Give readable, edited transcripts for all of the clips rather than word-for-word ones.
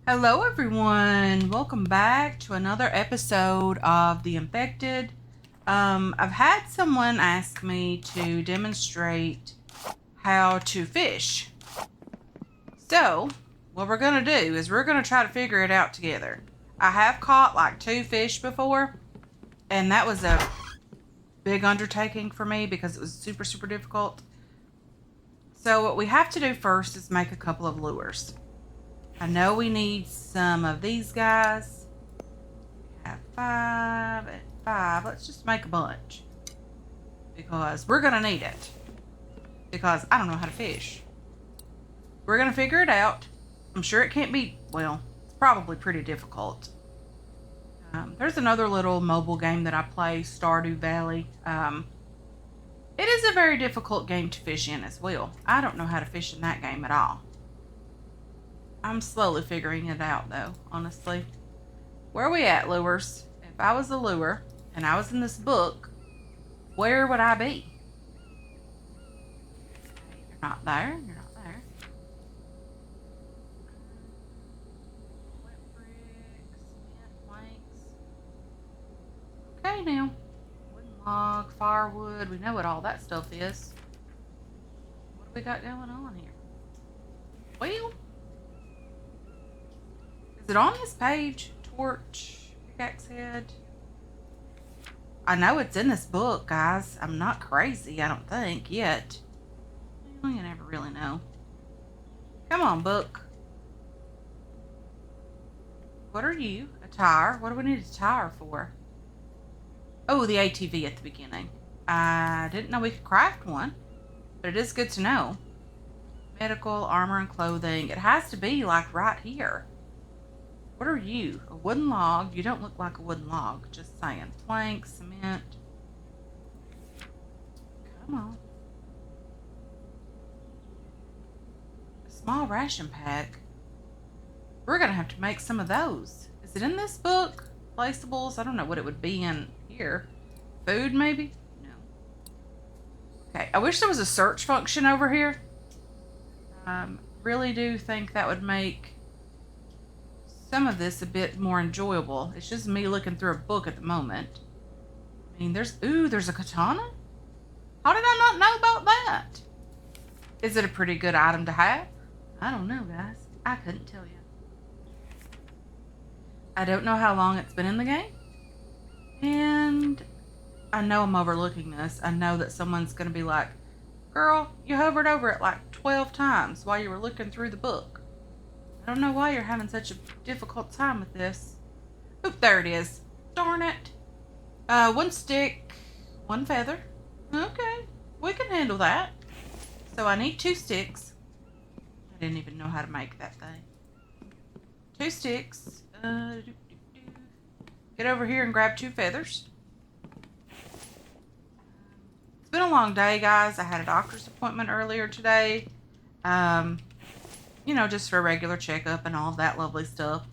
Hello, everyone. Welcome back to another episode of The Infected. I've had someone ask me to demonstrate how to fish. So, what we're going to do is we're going to try to figure it out together. I have caught like 2 fish before, and that was a big undertaking for me because it was super, super difficult. So, what we have to do first is make a couple of lures. I know we need some of these guys. We have 5 and 5. Let's just make a bunch. Because we're going to need it. Because I don't know how to fish. We're going to figure it out. I'm sure it can't be, well, it's probably pretty difficult. There's another little mobile game that I play, Stardew Valley. It is a very difficult game to fish in as well. I don't know how to fish in that game at all. I'm slowly figuring it out, though, honestly. Where are we at, lures? If I was a lure and I was in this book, where would I be? Okay, you're not there. You're not there. Wet bricks, cement planks. Okay, now. Wooden log, firewood. We know what all that stuff is. What do we got going on here? Well, is it on this page? Torch, pickaxe head. I know it's in this book, guys. I'm not crazy, I don't think, yet. Well, you never really know. Come on, book. What are you? A tire? What do we need a tire for? Oh, the ATV at the beginning. I didn't know we could craft one, but it is good to know. Medical, armor, and clothing. It has to be, like, right here. What are you? A wooden log? You don't look like a wooden log. Just saying. Plank, cement. Come on. A small ration pack. We're going to have to make some of those. Is it in this book? Placeables? I don't know what it would be in here. Food, maybe? No. Okay. I wish there was a search function over here. Really do think that would make some of this a bit more enjoyable. It's just me looking through a book at the moment. I mean, there's a katana? How did I not know about that? Is it a pretty good item to have? I don't know, guys. I couldn't tell you. I don't know how long it's been in the game. And I know I'm overlooking this. I know that someone's going to be like, girl, you hovered over it like 12 times while you were looking through the book. I don't know why you're having such a difficult time with this. Oop, there it is. Darn it. 1 stick, 1 feather. Okay, we can handle that. So I need 2 sticks. I didn't even know how to make that thing. 2 sticks. Get over here and grab 2 feathers. It's been a long day, guys. I had a doctor's appointment earlier today. Just for a regular checkup and all of that lovely stuff.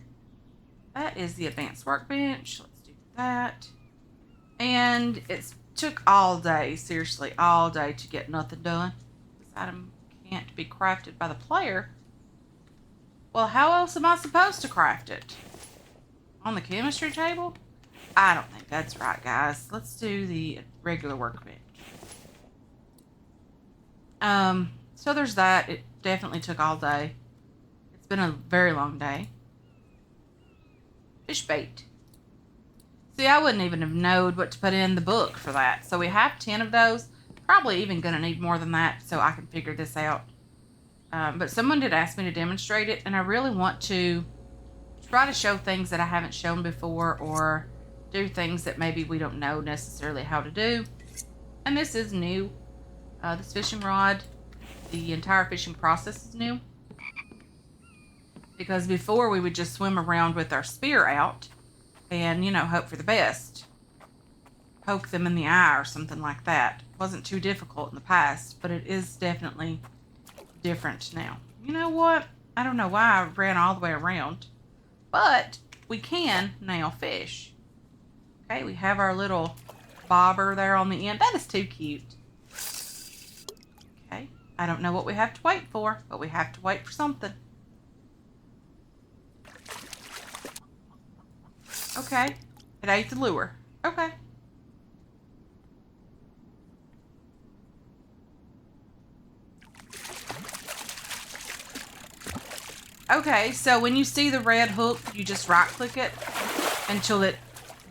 That is the advanced workbench. Let's do that. And it took all day, seriously, all day to get nothing done. This item can't be crafted by the player. Well, how else am I supposed to craft it? On the chemistry table? I don't think that's right, guys. Let's do the regular workbench. So there's that. It definitely took all day. It's been a very long day. Fish bait. See, I wouldn't even have known what to put in the book for that. So we have 10 of those. Probably even going to need more than that so I can figure this out. But someone did ask me to demonstrate it, and I really want to try to show things that I haven't shown before or do things that maybe we don't know necessarily how to do. And this is new. This fishing rod, the entire fishing process is new. Because before we would just swim around with our spear out and, hope for the best. Poke them in the eye or something like that. It wasn't too difficult in the past, but it is definitely different now. You know what? I don't know why I ran all the way around, but we can now fish. Okay, we have our little bobber there on the end. That is too cute. Okay, I don't know what we have to wait for, but we have to wait for something. Okay. It ate the lure. Okay. Okay, so when you see the red hook, you just right click it until it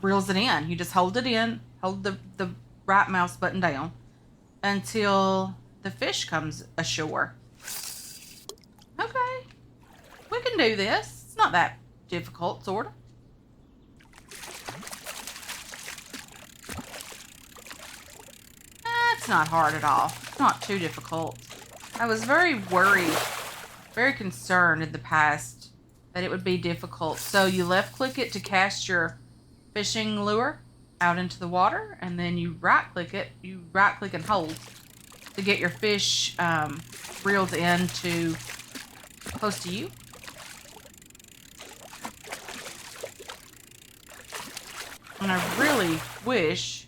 reels it in. You just hold it in, hold the right mouse button down until the fish comes ashore. Okay, we can do this. It's not that difficult, sort of. It's not hard at all. It's not too difficult. I was very worried, very concerned in the past that it would be difficult. So you left click it to cast your fishing lure out into the water, and then you right click it. You right click and hold to get your fish reeled in to close to you. And I really wish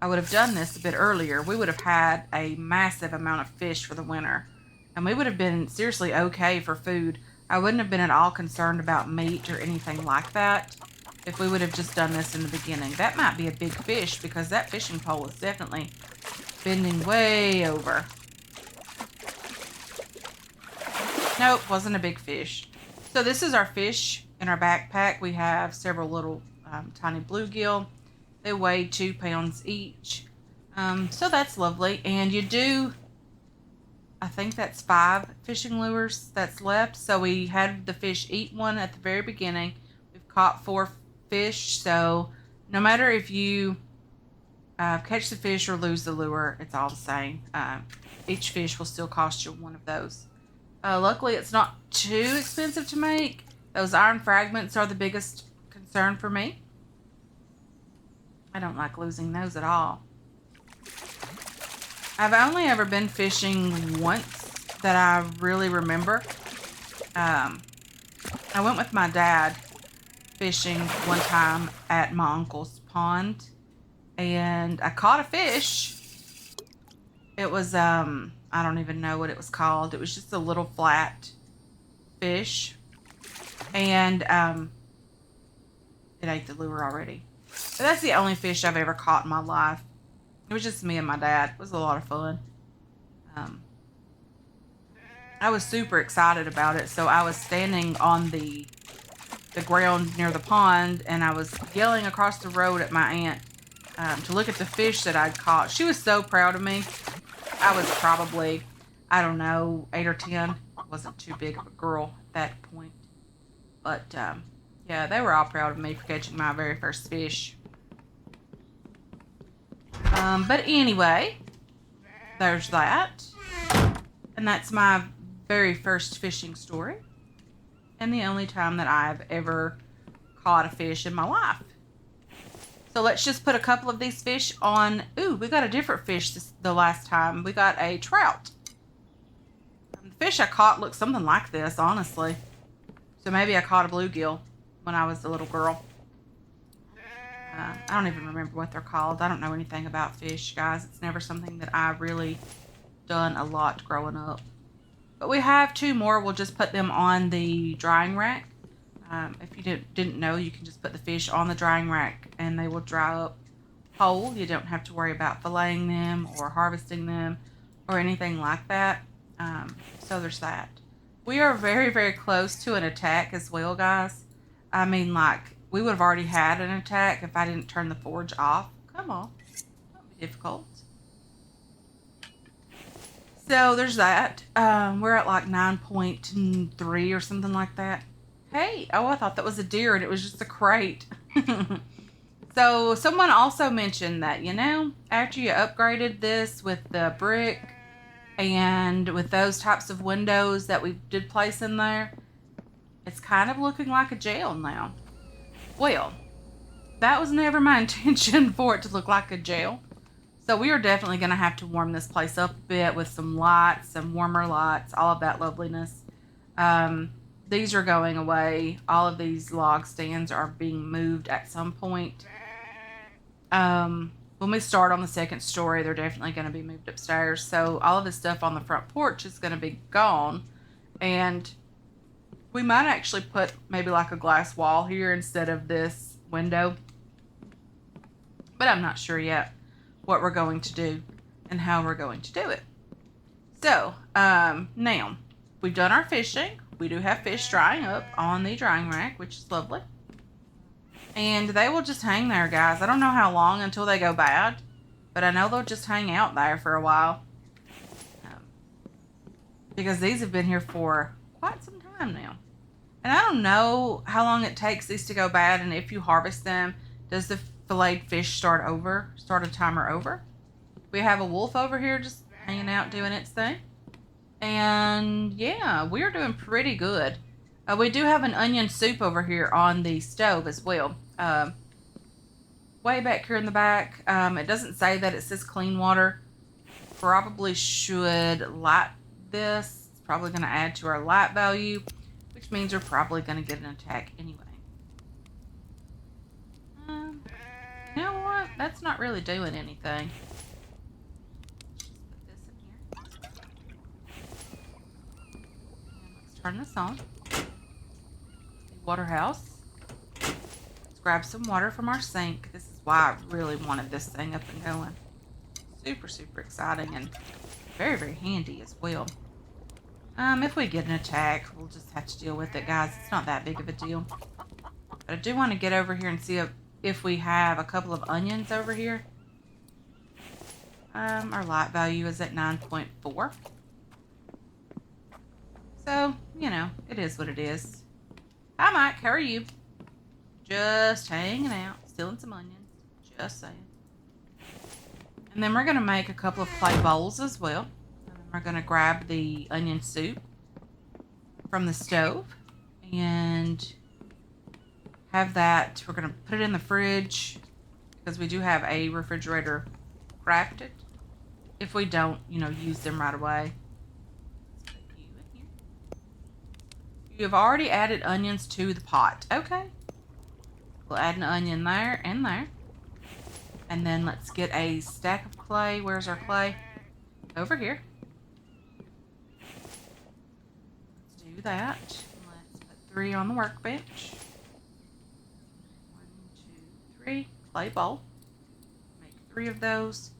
I would have done this a bit earlier. We would have had a massive amount of fish for the winter. And we would have been seriously okay for food. I wouldn't have been at all concerned about meat or anything like that if we would have just done this in the beginning. That might be a big fish because that fishing pole is definitely bending way over. Nope, wasn't a big fish. So this is our fish in our backpack. We have several little tiny bluegill. They weigh 2 pounds each. So that's lovely. And you do, I think that's 5 fishing lures that's left. So we had the fish eat one at the very beginning. We've caught 4 fish. So no matter if you catch the fish or lose the lure, it's all the same. Each fish will still cost you one of those. Luckily, it's not too expensive to make. Those iron fragments are the biggest concern for me. I don't like losing those at all. I've only ever been fishing once that I really remember. I went with my dad fishing one time at my uncle's pond, and I caught a fish. It was, I don't even know what it was called. It was just a little flat fish, and it ate the lure already. But that's the only fish I've ever caught in my life. It was just me and my dad. It was a lot of fun. I was super excited about it. So I was standing on the ground near the pond, and I was yelling across the road at my aunt to look at the fish that I'd caught. She was so proud of me. I was probably, I don't know, 8 or 10. I wasn't too big of a girl at that point. But yeah, they were all proud of me for catching my very first fish. But anyway, there's that. And that's my very first fishing story. And the only time that I've ever caught a fish in my life. So let's just put a couple of these fish on. Ooh, we got a different fish the last time. We got a trout. The fish I caught looked something like this, honestly. So maybe I caught a bluegill when I was a little girl. I don't even remember what they're called. I don't know anything about fish, guys. It's never something that I've really done a lot growing up. But we have 2 more. We'll just put them on the drying rack. If you didn't know, you can just put the fish on the drying rack and they will dry up whole. You don't have to worry about filleting them or harvesting them or anything like that. So there's that. We are very, very close to an attack as well, guys. I mean, like, we would have already had an attack if I didn't turn the forge off. Come on. Don't be difficult. So there's that. We're at like 9.3 or something like that. Hey, oh, I thought that was a deer and it was just a crate. So someone also mentioned that, you know, after you upgraded this with the brick and with those types of windows that we did place in there, it's kind of looking like a jail now. Well, that was never my intention for it to look like a jail. So we are definitely going to have to warm this place up a bit with some lights, some warmer lights, all of that loveliness. These are going away. All of these log stands are being moved at some point. When we start on the second story, they're definitely going to be moved upstairs. So all of this stuff on the front porch is going to be gone. And we might actually put maybe like a glass wall here instead of this window. But I'm not sure yet what we're going to do and how we're going to do it. So, now, we've done our fishing. We do have fish drying up on the drying rack, which is lovely. And they will just hang there, guys. I don't know how long until they go bad, but I know they'll just hang out there for a while. Because these have been here for quite some time now. And I don't know how long it takes these to go bad, and if you harvest them, does the filleted fish start a timer over? We have a wolf over here just hanging out doing its thing. And yeah, we're doing pretty good. We do have an onion soup over here on the stove as well. Way back here in the back, it doesn't say that, it says clean water. Probably should light this. It's probably going to add to our light value, which means we're probably going to get an attack anyway. You know what? That's not really doing anything. Put this in here. And let's turn this on. The water house. Let's grab some water from our sink. This is why I really wanted this thing up and going. Super, super exciting and very, very handy as well. If we get an attack, we'll just have to deal with it, guys. It's not that big of a deal. But I do want to get over here and see if we have a couple of onions over here. Our light value is at 9.4. So, you know, it is what it is. Hi, Mike. How are you? Just hanging out. Stealing some onions. Just saying. And then we're going to make a couple of clay bowls as well. And then we're going to grab the onion soup from the stove and have that. We're going to put it in the fridge because we do have a refrigerator crafted. If we don't, you know, use them right away. Let's put you in here. You have already added onions to the pot. Okay. We'll add an onion there and there. And then let's get a stack of clay. Where's our clay? Over here. Let's do that. Let's put 3 on the workbench. 1, 2, 3. Clay bowl. Make 3 of those.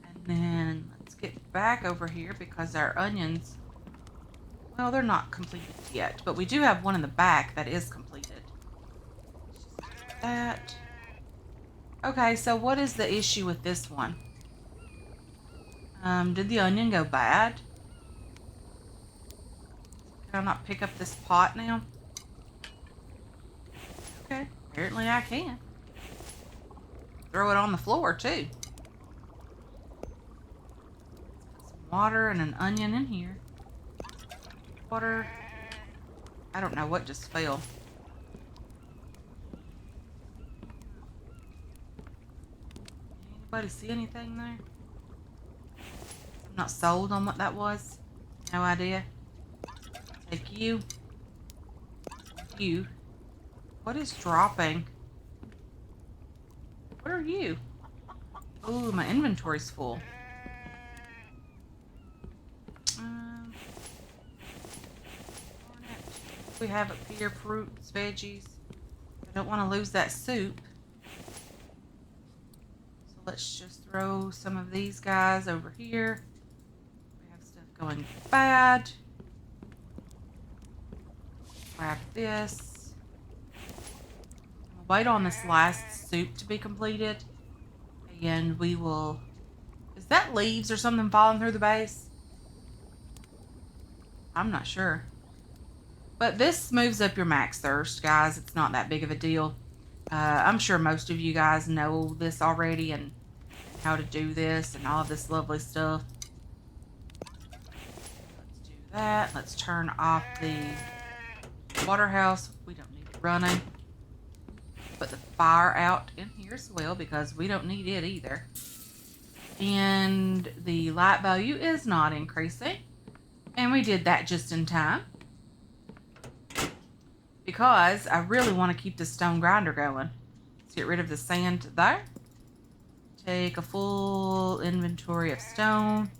And then let's get back over here because our onions, well, they're not completed yet. But we do have one in the back that is completed. Let's just do that. Okay, so what is the issue with this one? Did the onion go bad? Can I not pick up this pot now? Okay, apparently I can. Throw it on the floor too. Let's put some water and an onion in here. Water. I don't know what just fell. Anybody see anything there? I'm not sold on what that was. No idea. Take you. You. What is dropping? What are you? Ooh, my inventory's full. We have up here fruits, veggies. I don't want to lose that soup. Let's just throw some of these guys over here. We have stuff going bad. Grab this. We'll wait on this last soup to be completed. And we will... Is that leaves or something falling through the base? I'm not sure. But this moves up your max thirst, guys. It's not that big of a deal. I'm sure most of you guys know this already and how to do this and all of this lovely stuff. Let's do that. Let's turn off the water house. We don't need it running. Put the fire out in here as well because we don't need it either. And the light value is not increasing. And we did that just in time. Because I really want to keep the stone grinder going. Let's get rid of the sand there. Take a full inventory of stone.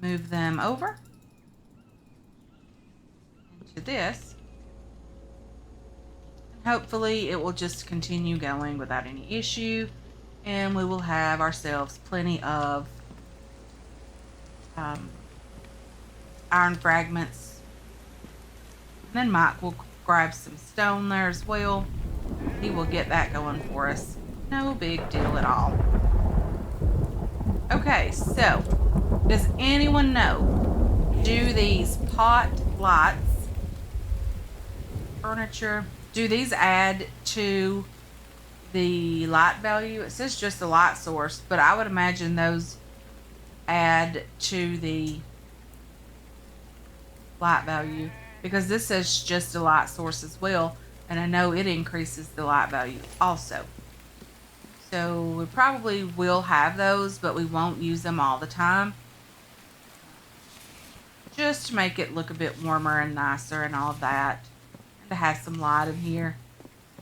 Move them over into this. Hopefully it will just continue going without any issue, and we will have ourselves plenty of um, iron fragments. And then Mike will grab some stone there as well. He will get that going for us. No big deal at all. Okay, so does anyone know, do these pot lights, furniture, do these add to the light value? It says just the light source, but I would imagine those add to the light value, because this says just a light source as well, and I know it increases the light value also. So we probably will have those, but we won't use them all the time, just to make it look a bit warmer and nicer and all of that, and to have some light in here,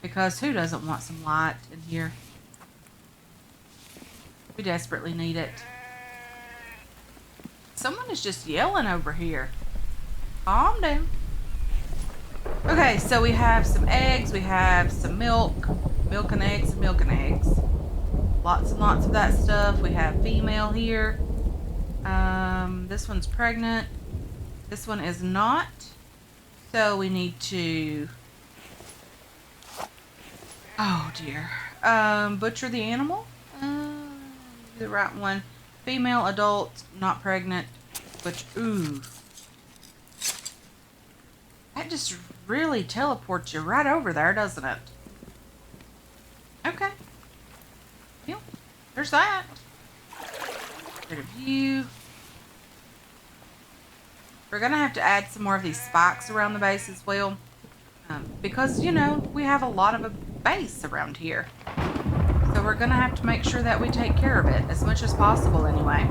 because who doesn't want some light in here? We desperately need it. Someone is just yelling over here. Calm down. Okay, so we have some eggs, we have some milk and eggs, milk and eggs. Lots and lots of that stuff. We have female here. This one's pregnant. This one is not. So we need to... Oh dear. Butcher the animal. The right one. Female, adult, not pregnant. Which, ooh. That just really teleports you right over there, doesn't it? Okay. Yep. There's that. Rid of you. We're going to have to add some more of these spikes around the base as well. Because, you know, we have a lot of a base around here. So we're going to have to make sure that we take care of it as much as possible anyway.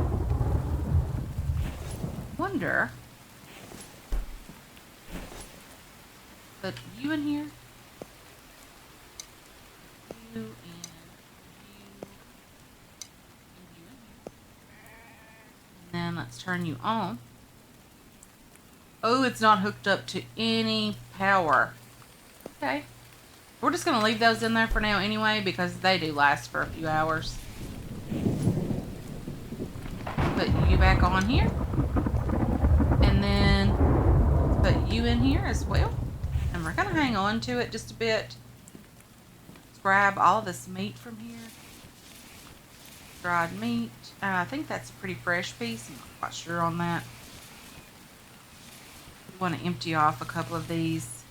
Wonder... But you in here? You and you. And you in here. And then let's turn you on. Oh, it's not hooked up to any power. Okay. We're just going to leave those in there for now anyway, because they do last for a few hours. Put you back on here. And then put you in here as well. And we're going to hang on to it just a bit. Let's grab all this meat from here. Dried meat. I think that's a pretty fresh piece. I'm not quite sure on that. We want to empty off a couple of these.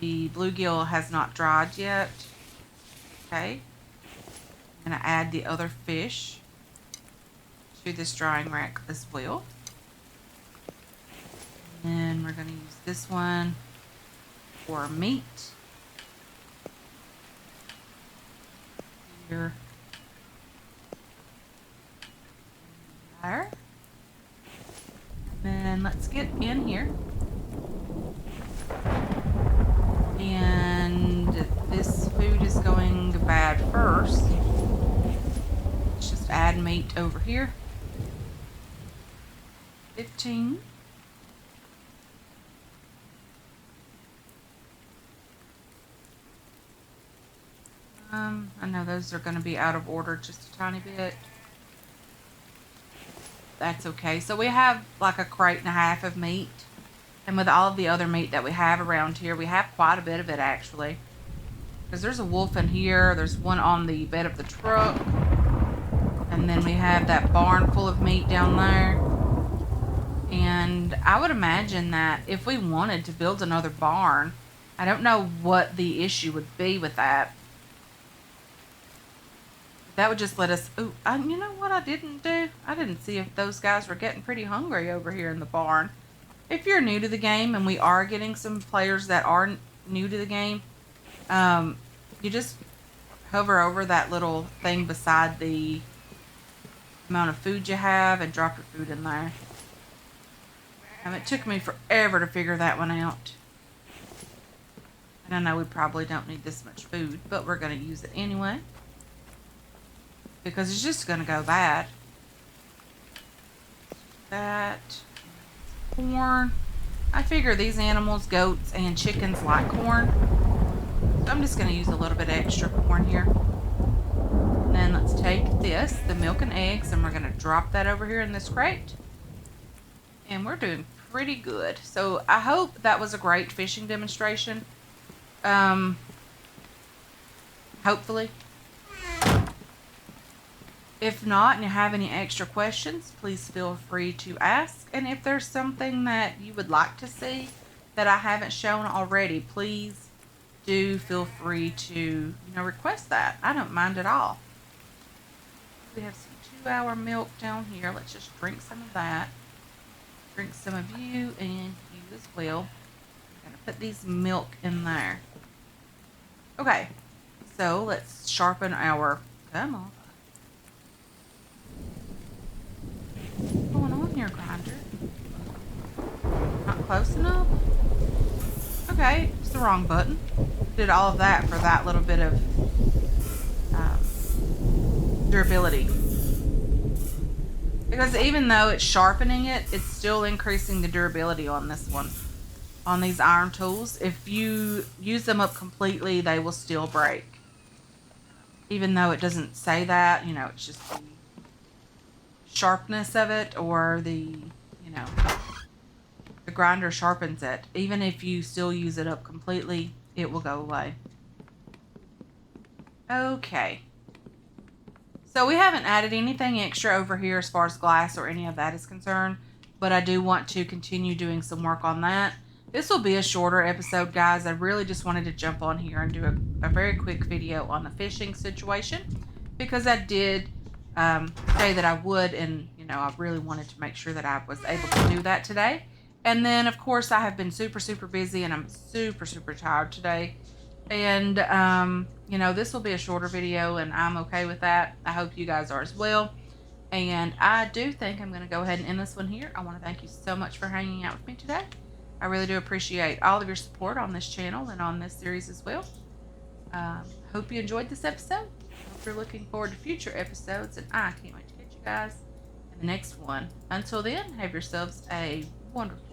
The bluegill has not dried yet. Okay. I'm going to add the other fish to this drying rack as well. And then we're going to use this one for meat. Here. There. And then let's get in here. And this food is going bad first. Let's just add meat over here. 15. I know those are going to be out of order just a tiny bit. That's okay. So we have like a crate and a half of meat. And with all of the other meat that we have around here, we have quite a bit of it actually. Because there's a wolf in here. There's one on the bed of the truck. And then we have that barn full of meat down there. And I would imagine that if we wanted to build another barn, I don't know what the issue would be with that. That would just let us... Oh, you know what I didn't do? I didn't see if those guys were getting pretty hungry over here in the barn. If you're new to the game, and we are getting some players that are new to the game, you just hover over that little thing beside the amount of food you have and drop your food in there. It took me forever to figure that one out. And I know we probably don't need this much food, but we're going to use it anyway. Because it's just going to go bad. That. Corn. I figure these animals, goats and chickens, like corn. So I'm just going to use a little bit of extra corn here. And then let's take this, the milk and eggs, and we're going to drop that over here in this crate. And we're doing pretty good. So I hope that was a great fishing demonstration. Hopefully. If not, and you have any extra questions, please feel free to ask. And if there's something that you would like to see that I haven't shown already, please do feel free to, request that. I don't mind at all. We have some 2-hour milk down here. Let's just drink some of that. Drink some of you and you as well. I'm going to put these milk in there. Okay, so let's sharpen our... Come on. What's going on here, grinder? Not close enough? Okay, it's the wrong button. Did all of that for that little bit of durability. Because even though it's sharpening it, it's still increasing the durability on this one. On these iron tools. If you use them up completely, they will still break. Even though it doesn't say that, it's just the sharpness of it, or the grinder sharpens it. Even if you still use it up completely, it will go away. Okay. So we haven't added anything extra over here as far as glass or any of that is concerned, but I do want to continue doing some work on that. This will be a shorter episode, guys. I really just wanted to jump on here and do a very quick video on the fishing situation, because I did say that I would, and I really wanted to make sure that I was able to do that today. And then of course I have been super busy, and I'm super tired today. And this will be a shorter video, and I'm okay with that. I hope you guys are as well. And I do think I'm going to go ahead and end this one here. I want to thank you so much for hanging out with me today. I really do appreciate all of your support on this channel and on this series as well. Hope you enjoyed this episode. Hope you're looking forward to future episodes, and I can't wait to catch you guys in the next one. Until then, have yourselves a wonderful